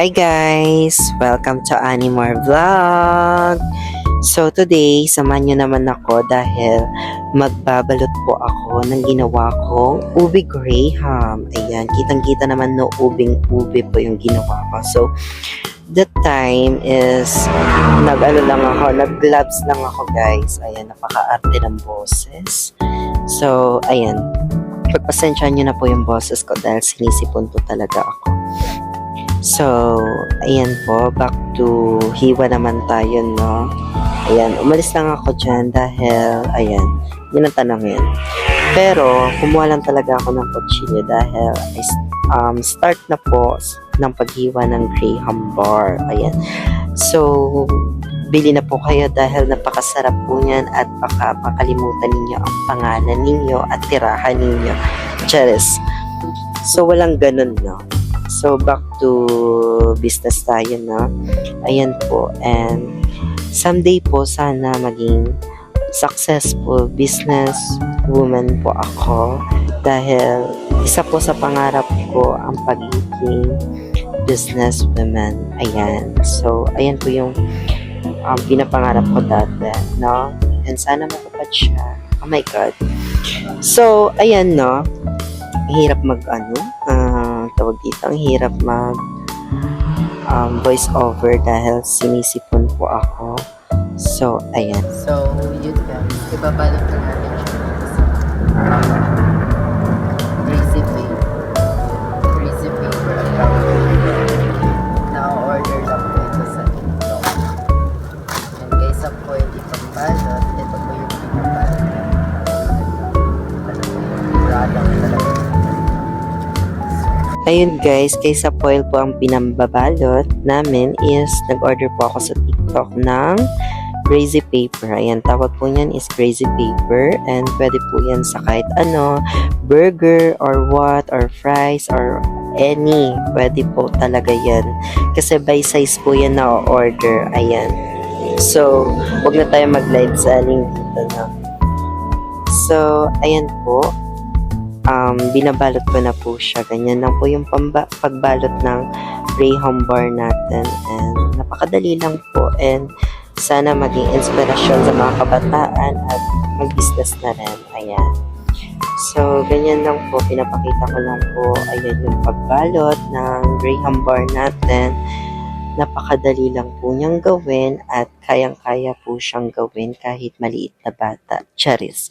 Hi guys! Welcome to Animar Vlog! So today, samahan nyo naman ako dahil magbabalot po ako ng ginawa kong ube graham. Ayan, kitang-kita naman no ubing-ube po yung ginawa ko. So, that time is nag-gloves lang ako guys. Ayan, napaka-arte ng boses. So, ayan, pagpasensyahan nyo na po yung boses ko dahil sinisipon po talaga ako. So, ayan po, back to hiwa naman tayo, no? Ayan, umalis lang ako dyan dahil, ayan, yun ang tanongin. Pero, kumuha lang talaga ako ng kutsilyo dahil start na po ng paghiwa ng graham bar. Ayan. So, bili na po kayo dahil napakasarap po niyan at baka makalimutan ninyo ang pangalan ninyo at tirahan ninyo. Cheers! So, walang ganun, no? So, back to business tayo, no? Ayan po. And, someday po, sana maging successful business woman po ako. Dahil, isa po sa pangarap ko ang pagiging business woman. Ayan. So, ayan po yung pinapangarap ko dati, no? And sana matupad siya. Oh my God. So, ayan, no? Hirap tawag dito, ang hirap mag voice over dahil sinisipon po ako. So, ayan. So, yun guys, ibabalot na natin siya sa greasy paper at brown paper. Na-order lang po ito sa TikTok. And guys, po hindi pambalot. Ito po yung pinabalot. Ano po yung product talaga. Ayun guys, kay sa foil po ang pinambabalot namin is nag-order po ako sa TikTok ng crazy paper. Ayan, tawag po niyan is crazy paper and pwede po yan sa kahit ano, burger or what, or fries or any. Pwede po talaga yan. Kasi by size po yan na order. Ayan. So, huwag na tayo mag-live selling dito na. So, ayan po. Binabalot ko na po siya. Ganyan lang po yung pagbalot ng graham bar natin. And napakadali lang po. And sana maging inspirasyon sa mga kabataan at mag-business na rin. Ayan. So, ganyan lang po. Pinapakita ko lang po. Ayan yung pagbalot ng graham bar natin. Napakadali lang po niyang gawin at kayang-kaya po siyang gawin kahit maliit na bata. Charis.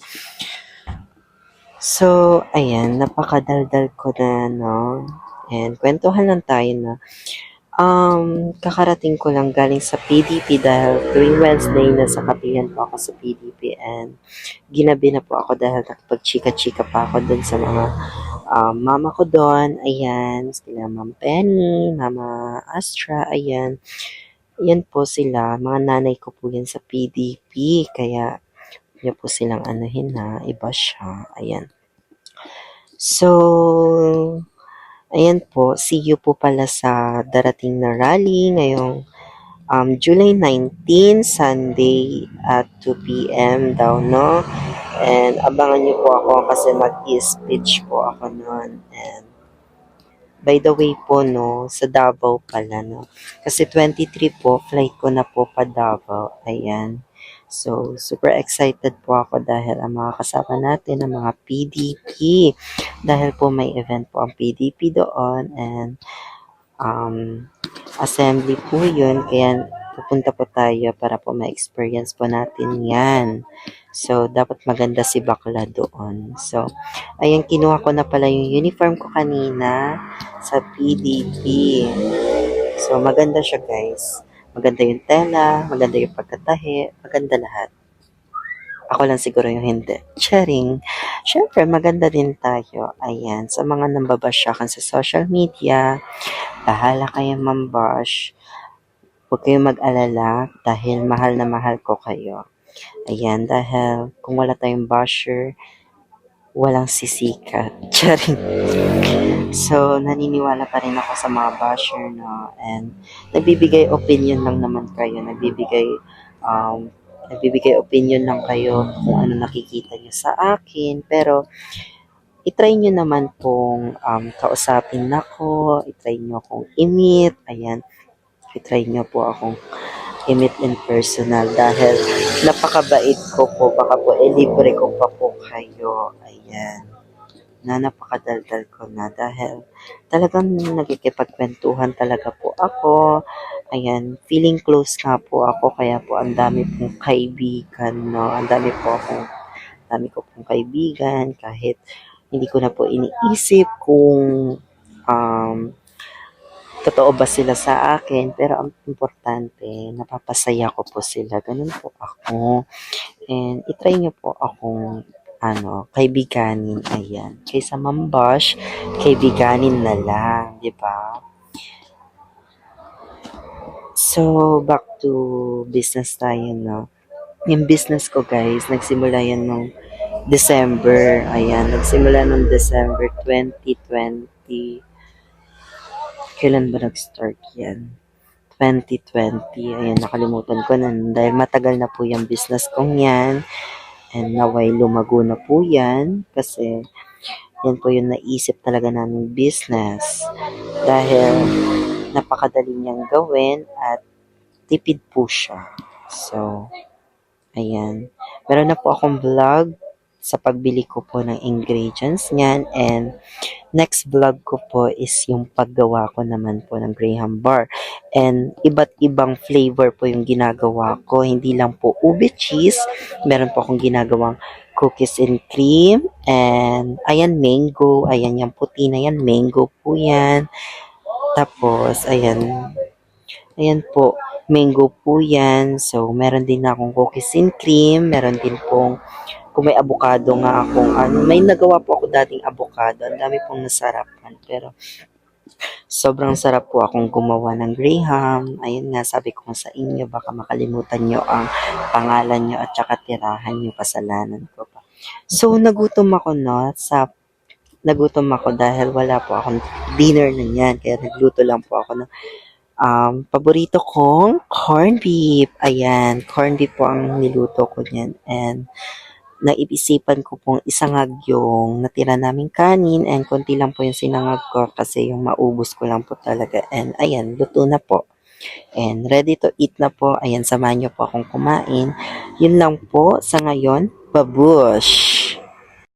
So, ayan, napakadaldal ko na, no? And kwentuhan lang tayo na kakarating ko lang galing sa PDP dahil tuwing Wednesday na sa kapihan po ako sa PDP and ginabi na po ako dahil nakapag-chika-chika pa ako dun sa mga mama ko doon. Ayan, sila Ma'am Penny, Mama Astra, ayan. Ayan po sila, mga nanay ko po yan sa PDP, kaya niya po silang anuhin na iba siya. Ayan. So, ayan po. See you po pala sa darating na rally ngayong July 19, Sunday at 2 p.m. daw, no? And abangan niyo po ako kasi mag-speech po ako noon. And by the way po, no, sa Davao pala, no? Kasi 23 po, flight ko na po pa Davao. Ayan. So, super excited po ako dahil ang mga kasama natin, ang mga PDP. Dahil po may event po ang PDP doon and assembly po yun. Kaya pupunta po tayo para po ma-experience po natin yan. So, dapat maganda si bakla doon. So, ayan, kinuha ko na pala yung uniform ko kanina sa PDP. So, maganda siya guys. Maganda yung tela, maganda yung pagkatahi, maganda lahat. Ako lang siguro yung hindi. Sharing. Siyempre, maganda din tayo. Ayan, sa mga nambabasyakan sa social media, bahala kayo mambash. Huwag kayong mag-alala dahil mahal na mahal ko kayo. Ayan, dahil kung wala tayong basher, walang sisika. Charing. So, naniniwala pa rin ako sa mga basher, no? And, nagbibigay opinion lang naman kayo. Nagbibigay opinion lang kayo kung ano nakikita nyo sa akin. Pero, itry nyo naman pong kausapin ako, itry nyo akong i-meet, ayan, itry nyo po akong i-meet in personal dahil napakabait ko po, baka po libre ko pa po kayo, ayan, na napakadaldal ko na dahil talagang nagkikipagkwentuhan talaga po ako. Ayan, feeling close nga po ako kaya po ang dami pong kaibigan, no? Dami ko pong kaibigan kahit hindi ko na po iniisip kung totoo ba sila sa akin, pero ang importante, napapasaya ko po sila. Ganun po ako. And itry niyo po akong kaibiganin, ayan. Kaysa mambash, kaibiganin na lang, di ba? So, back to business tayo, no? Yung business ko, guys, nagsimula yan nung December. Ayan, nagsimula nung December 2020. Kailan ba nag-start yan? 2020. Ayan, nakalimutan ko na. Dahil matagal na po yung business kong yan. And naway lumago na po yan. Kasi yan po yung naisip talaga namin business. Dahil napakadali niyang gawin at tipid po siya. So, ayan. Meron na po akong vlog sa pagbili ko po ng ingredients niyan. And next vlog ko po is yung paggawa ko naman po ng Graham bar. And iba't ibang flavor po yung ginagawa ko. Hindi lang po ube cheese. Meron po akong ginagawang cookies and cream. And ayan, mango. Ayan, yung puti na yan. Mango po yan. Tapos, ayan. Ayan po. Mango po yan. So, meron din akong cookies and cream. Meron din pong kung may avocado nga akong may nagawa po ako dating avocado. Ang dami pong nasarapan. Pero, sobrang sarap po akong gumawa ng Graham. Ayun nga, sabi ko sa inyo, baka makalimutan nyo ang pangalan nyo at saka tirahan nyo, kasalanan ko pa. So, nagutom ako dahil wala po akong dinner na yan. Kaya nagluto lang po ako ng paborito kong corned beef. Ayan, corned beef po ang niluto ko niyan. And, naipisipan ko pong isangag yung natira naming kanin and konti lang po yung sinangag ko kasi yung maubos ko lang po talaga. And ayan, luto na po. And ready to eat na po. Ayan, samahan niyo po akong kumain. Yun lang po sa ngayon. Babush!